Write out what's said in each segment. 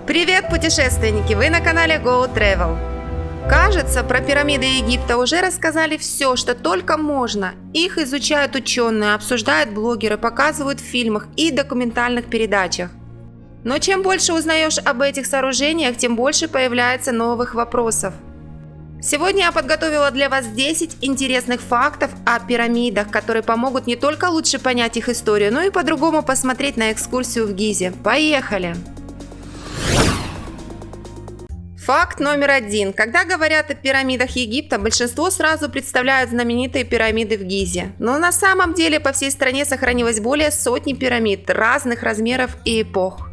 Привет, путешественники! Вы на канале Go Travel. Кажется, про пирамиды Египта уже рассказали все, что только можно. Их изучают ученые, обсуждают блогеры, показывают в фильмах и документальных передачах. Но чем больше узнаешь об этих сооружениях, тем больше появляется новых вопросов. Сегодня я подготовила для вас 10 интересных фактов о пирамидах, которые помогут не только лучше понять их историю, но и по-другому посмотреть на экскурсию в Гизе. Поехали! Факт номер 1. Когда говорят о пирамидах Египта, большинство сразу представляют знаменитые пирамиды в Гизе. Но на самом деле по всей стране сохранилось более сотни пирамид разных размеров и эпох.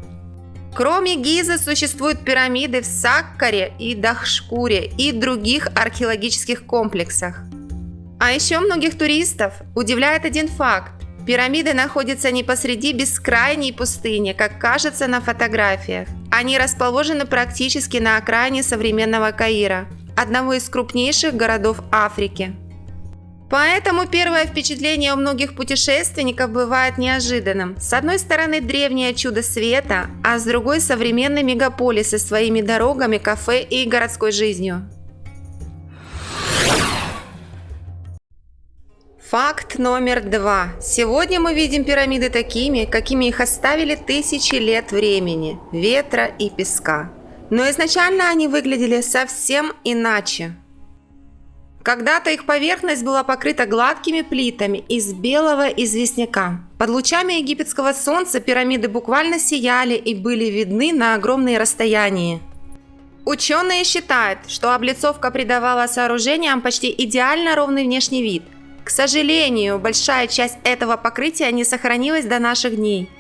Кроме Гизы существуют пирамиды в Саккаре и Дахшкуре и других археологических комплексах. А еще многих туристов удивляет один факт. Пирамиды находятся не посреди бескрайней пустыни, как кажется на фотографиях. Они расположены практически на окраине современного Каира, одного из крупнейших городов Африки. Поэтому первое впечатление у многих путешественников бывает неожиданным. С одной стороны древнее чудо света, а с другой современный мегаполис со своими дорогами, кафе и городской жизнью. Факт номер 2. Сегодня мы видим пирамиды такими, какими их оставили тысячи лет времени, ветра и песка. Но изначально они выглядели совсем иначе. Когда-то их поверхность была покрыта гладкими плитами из белого известняка. Под лучами египетского солнца пирамиды буквально сияли и были видны на огромные расстояния. Ученые считают, что облицовка придавала сооружениям почти идеально ровный внешний вид. К сожалению, большая часть этого покрытия не сохранилась до наших дней.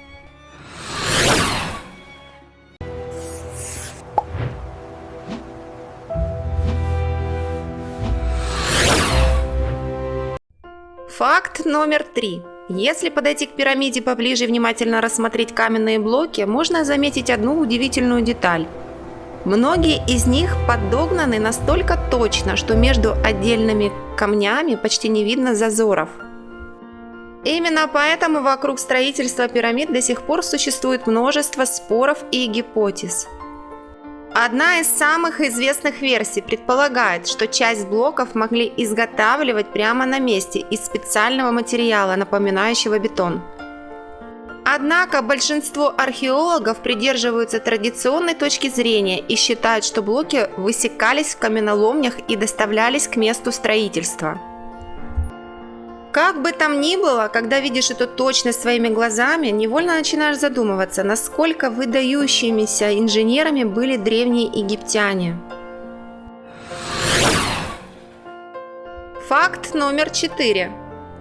Факт номер 3. Если подойти к пирамиде поближе и внимательно рассмотреть каменные блоки, можно заметить одну удивительную деталь. Многие из них подогнаны настолько точно, что между отдельными камнями почти не видно зазоров. Именно поэтому вокруг строительства пирамид до сих пор существует множество споров и гипотез. Одна из самых известных версий предполагает, что часть блоков могли изготавливать прямо на месте из специального материала, напоминающего бетон. Однако большинство археологов придерживаются традиционной точки зрения и считают, что блоки высекались в каменоломнях и доставлялись к месту строительства. Как бы там ни было, когда видишь эту точность своими глазами, невольно начинаешь задумываться, насколько выдающимися инженерами были древние египтяне. Факт номер 4.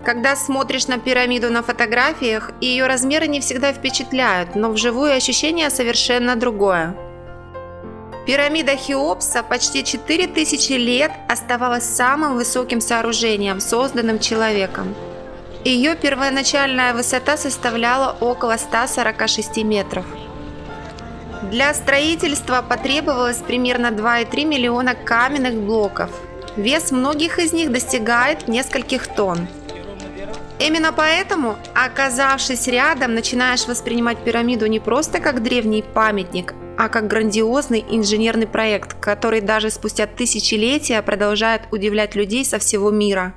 Когда смотришь на пирамиду на фотографиях, ее размеры не всегда впечатляют, но вживую ощущение совершенно другое. Пирамида Хеопса почти 4000 лет оставалась самым высоким сооружением, созданным человеком. Ее первоначальная высота составляла около 146 метров. Для строительства потребовалось примерно 2,3 миллиона каменных блоков. Вес многих из них достигает нескольких тонн. Именно поэтому, оказавшись рядом, начинаешь воспринимать пирамиду не просто как древний памятник, а как грандиозный инженерный проект, который даже спустя тысячелетия продолжает удивлять людей со всего мира.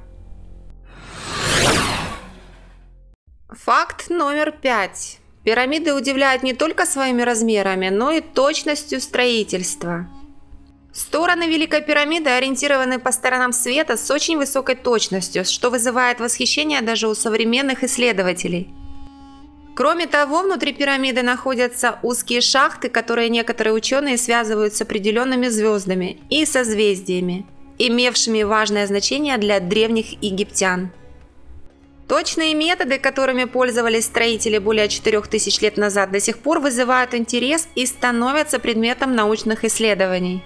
Факт номер 5. Пирамиды удивляют не только своими размерами, но и точностью строительства. Стороны Великой пирамиды ориентированы по сторонам света с очень высокой точностью, что вызывает восхищение даже у современных исследователей. Кроме того, внутри пирамиды находятся узкие шахты, которые некоторые ученые связывают с определенными звездами и созвездиями, имевшими важное значение для древних египтян. Точные методы, которыми пользовались строители более 4000 лет назад, до сих пор вызывают интерес и становятся предметом научных исследований.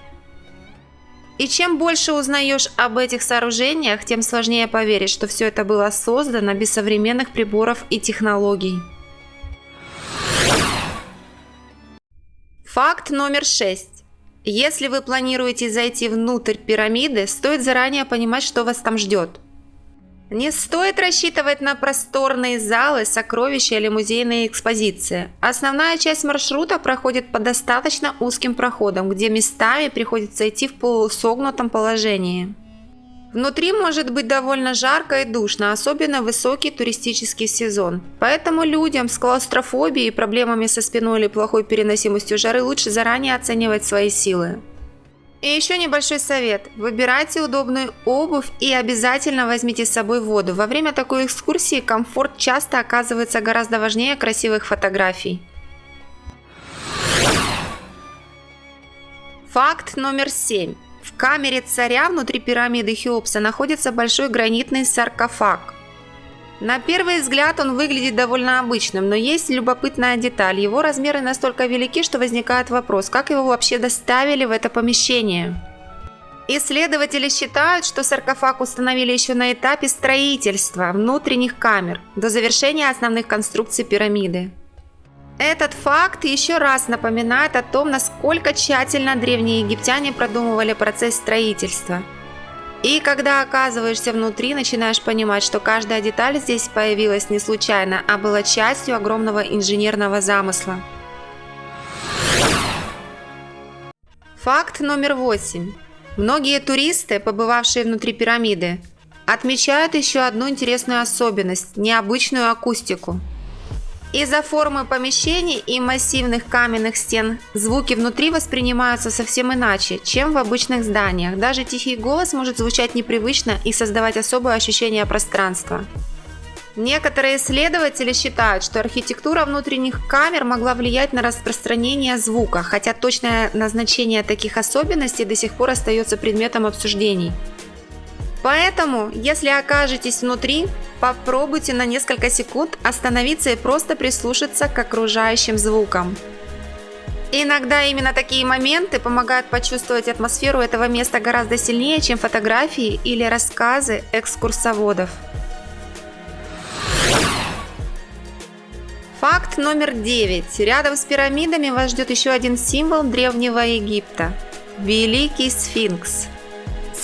И чем больше узнаешь об этих сооружениях, тем сложнее поверить, что все это было создано без современных приборов и технологий. Факт номер 6. Если вы планируете зайти внутрь пирамиды, стоит заранее понимать, что вас там ждет. Не стоит рассчитывать на просторные залы, сокровища или музейные экспозиции. Основная часть маршрута проходит по достаточно узким проходам, где местами приходится идти в полусогнутом положении. Внутри может быть довольно жарко и душно, особенно в высокий туристический сезон. Поэтому людям с клаустрофобией, проблемами со спиной или плохой переносимостью жары лучше заранее оценивать свои силы. И еще небольшой совет. Выбирайте удобную обувь и обязательно возьмите с собой воду. Во время такой экскурсии комфорт часто оказывается гораздо важнее красивых фотографий. Факт номер 7. В камере царя внутри пирамиды Хеопса находится большой гранитный саркофаг. На первый взгляд он выглядит довольно обычным, но есть любопытная деталь. Его размеры настолько велики, что возникает вопрос, как его вообще доставили в это помещение. Исследователи считают, что саркофаг установили еще на этапе строительства внутренних камер, до завершения основных конструкций пирамиды. Этот факт еще раз напоминает о том, насколько тщательно древние египтяне продумывали процесс строительства. И когда оказываешься внутри, начинаешь понимать, что каждая деталь здесь появилась не случайно, а была частью огромного инженерного замысла. Факт номер 8. Многие туристы, побывавшие внутри пирамиды, отмечают еще одну интересную особенность – необычную акустику. Из-за формы помещений и массивных каменных стен звуки внутри воспринимаются совсем иначе, чем в обычных зданиях. Даже тихий голос может звучать непривычно и создавать особое ощущение пространства. Некоторые исследователи считают, что архитектура внутренних камер могла влиять на распространение звука, хотя точное назначение таких особенностей до сих пор остается предметом обсуждений. Поэтому, если окажетесь внутри, попробуйте на несколько секунд остановиться и просто прислушаться к окружающим звукам. Иногда именно такие моменты помогают почувствовать атмосферу этого места гораздо сильнее, чем фотографии или рассказы экскурсоводов. Факт номер 9. Рядом с пирамидами вас ждет еще один символ Древнего Египта – Великий Сфинкс.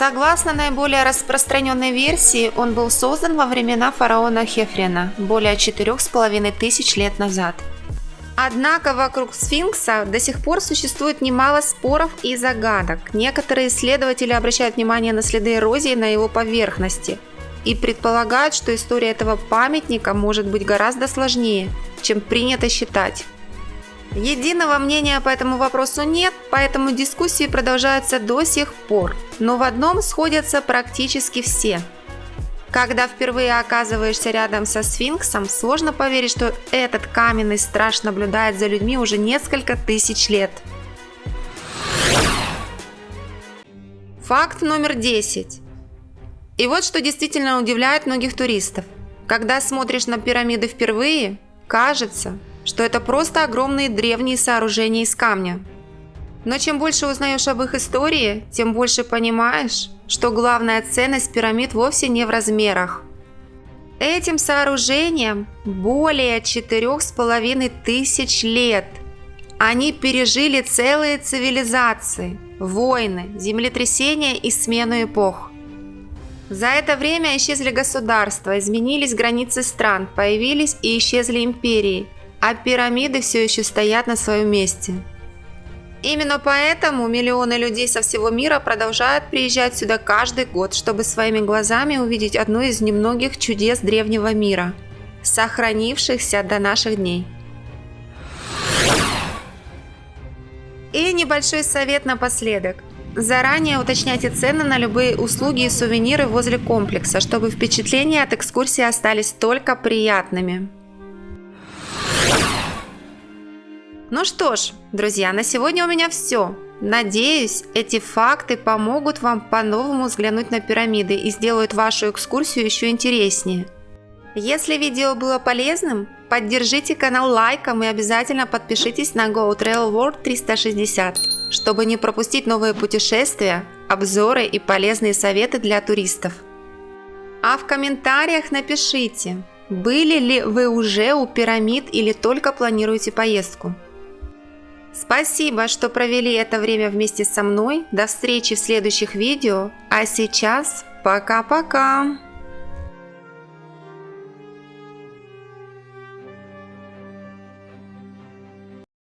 Согласно наиболее распространенной версии, он был создан во времена фараона Хефрена более 4500 лет назад. Однако вокруг сфинкса до сих пор существует немало споров и загадок. Некоторые исследователи обращают внимание на следы эрозии на его поверхности и предполагают, что история этого памятника может быть гораздо сложнее, чем принято считать. Единого мнения по этому вопросу нет, поэтому дискуссии продолжаются до сих пор, но в одном сходятся практически все. Когда впервые оказываешься рядом со сфинксом, сложно поверить, что этот каменный страж наблюдает за людьми уже несколько тысяч лет. Факт номер 10. И вот что действительно удивляет многих туристов. Когда смотришь на пирамиды впервые, кажется, что это просто огромные древние сооружения из камня. Но чем больше узнаешь об их истории, тем больше понимаешь, что главная ценность пирамид вовсе не в размерах. Этим сооружениям более 4500 лет. Они пережили целые цивилизации, войны, землетрясения и смену эпох. За это время исчезли государства, изменились границы стран, появились и исчезли империи, а пирамиды все еще стоят на своем месте. Именно поэтому миллионы людей со всего мира продолжают приезжать сюда каждый год, чтобы своими глазами увидеть одно из немногих чудес древнего мира, сохранившихся до наших дней. И небольшой совет напоследок. Заранее уточняйте цены на любые услуги и сувениры возле комплекса, чтобы впечатления от экскурсии остались только приятными. Ну что ж, друзья, на сегодня у меня все. Надеюсь, эти факты помогут вам по-новому взглянуть на пирамиды и сделают вашу экскурсию еще интереснее. Если видео было полезным, поддержите канал лайком и обязательно подпишитесь на GoTravel 360, чтобы не пропустить новые путешествия, обзоры и полезные советы для туристов. А в комментариях напишите, были ли вы уже у пирамид или только планируете поездку. Спасибо, что провели это время вместе со мной. До встречи в следующих видео. А сейчас пока-пока!